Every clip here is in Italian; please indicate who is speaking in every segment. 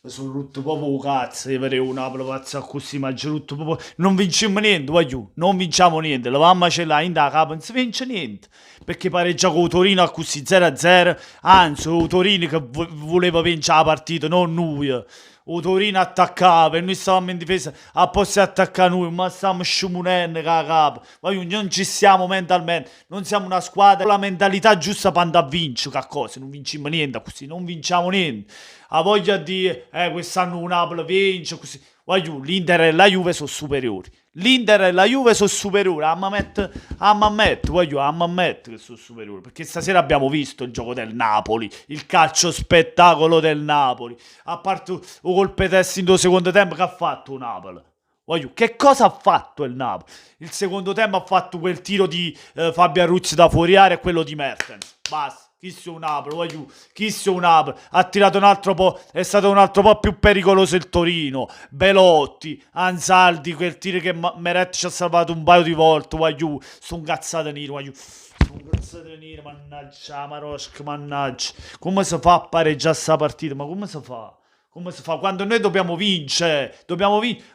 Speaker 1: sono rotto proprio cazzo di vedere un Napoli pazzo così, ma c'è rotto proprio... Non vinciamo niente, voglio, non vinciamo niente, la mamma ce l'ha in da capo, non si vince niente, perché pareggia con il Torino a così 0-0, anzi, il Torino che voleva vincere la partita, non noi. O Torino attaccava e noi stavamo in difesa a posto di attaccare noi, ma stiamo scimunendo capo. Voglio, non ci siamo mentalmente, non siamo una squadra con la mentalità giusta per andare a vincere, che cosa? Non vinciamo niente così, non vinciamo niente. Ha voglia di, quest'anno un Napoli vince così. Voglio, l'Inter e la Juve sono superiori. L'Inter e la Juve sono superiori. Ammetto, voglio, ammetto che sono superiori. Perché stasera abbiamo visto il gioco del Napoli, il calcio spettacolo del Napoli. A parte un colpo test in due secondo tempo che ha fatto il Napoli. Voglio, che cosa ha fatto il Napoli? Il secondo tempo ha fatto quel tiro di Fabio Arruzzi da fuori area e quello di Mertens. Basta. Chi sia un Napoli, voglio, chi sia un Napoli, ha tirato un altro po', è stato un altro po' più pericoloso il Torino, Belotti, Ansaldi, quel tiro che Meret ci ha salvato un paio di volte, voglio, sono cazzate nere, voglio, sono cazzate nere, mannaggia, Marosca, mannaggia, come si fa a pareggiare sta partita, ma come si fa? Come si fa? Quando noi dobbiamo vincere,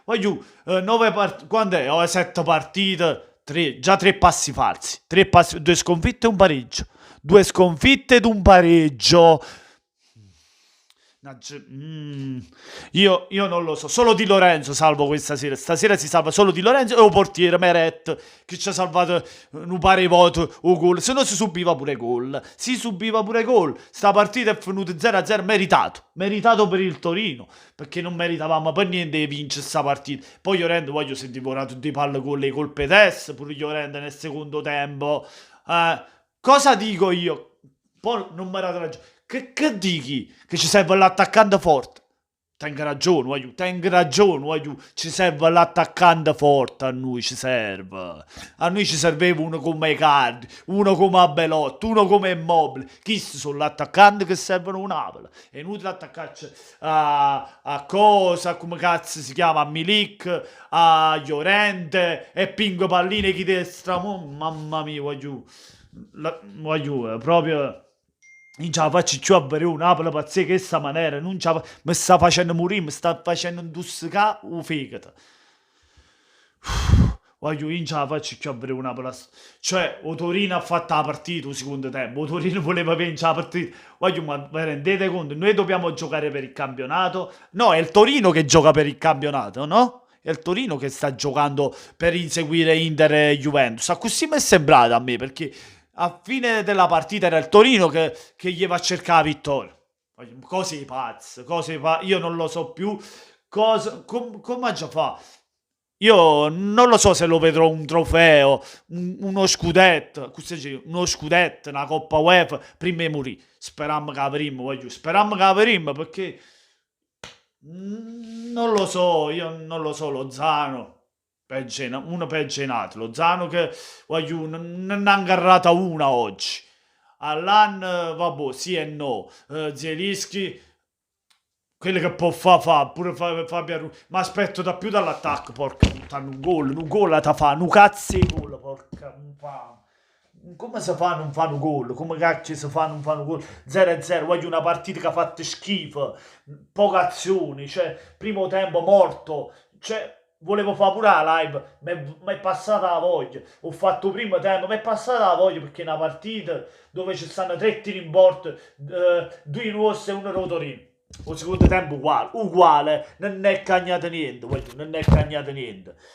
Speaker 1: voglio, 9 partite, quando è? 7 partite, già 3 passi falsi, 3 passi, 2 sconfitte e un pareggio. Due sconfitte ed un pareggio. Io non lo so. Solo Di Lorenzo salvo questa sera. Stasera si salva solo Di Lorenzo e un portiere Meret che ci ha salvato un pari voto un gol. Se no si subiva pure gol. Si subiva pure gol. Sta partita è venuta 0-0 meritato. Meritato per il Torino. Perché non meritavamo per niente di vincere sta partita. Poi Llorente voglio si è divorato di palle con le colpe test. Pure Llorente nel secondo tempo. Cosa dico io? Poi non mi date ragione. Che dici? Che ci serve l'attaccante forte? Tenga ragione, voglio. Tenga ragione, voglio. Ci serve l'attaccante forte, a noi ci serve. A noi ci serveva uno come Icardi, uno come Belotti, uno come Immobile. Chi sono l'attaccante che servono un Napoli? È inutile attaccarci a cosa, come cazzo si chiama, a Milik, a Llorente e Pingo Palline chi destra. Mamma mia, voglio voglio proprio non ce la faccio più a vedere un Napoli pazzesco che questa maniera non ce la mi sta facendo morire, mi sta facendo intossicare un fegato. Voglio, io non ce la faccio più a vedere una cioè o Torino ha fatto la partita il secondo tempo, o Torino voleva vincere la partita. Voglio, ma vi rendete conto, noi dobbiamo giocare per il campionato? No, è il Torino che gioca per il campionato, no? È il Torino che sta giocando per inseguire Inter e Juventus. A così mi è sembrato a me, perché a fine della partita era il Torino che gli va a cercare la vittoria. Cose pazze, io non lo so più come già fa. Io non lo so se lo vedrò un trofeo, uno scudetto, uno scudetto, una Coppa UEFA, prima di morire. Speriamo che avremo, voglio, speriamo che avremo perché non lo so, io non lo so, Lozano, uno peggio in altro, Lozano che, voglio, non ne ha agarrata una oggi. Allan, vabbè, sì e no, Zielinski, quello che può fa, pure Fabio Ruiz. Ma aspetto da più dall'attacco, porca puttana, un gol da fa, un cazzo di gol, porca, non fa. Come si fa a non fare un gol? Come cacchio si fa a non fare un gol? 0-0, voglio una partita che ha fatto schifo, poche azioni, cioè, primo tempo morto, cioè, volevo fare pure la live, mi è passata la voglia, ho fatto primo tempo, mi è passata la voglia perché è una partita dove ci stanno 3 tiri in porta, 2 in rosso e 1 rotorino. O secondo tempo uguale, non è cagnato niente, voglio, non è cagnato niente.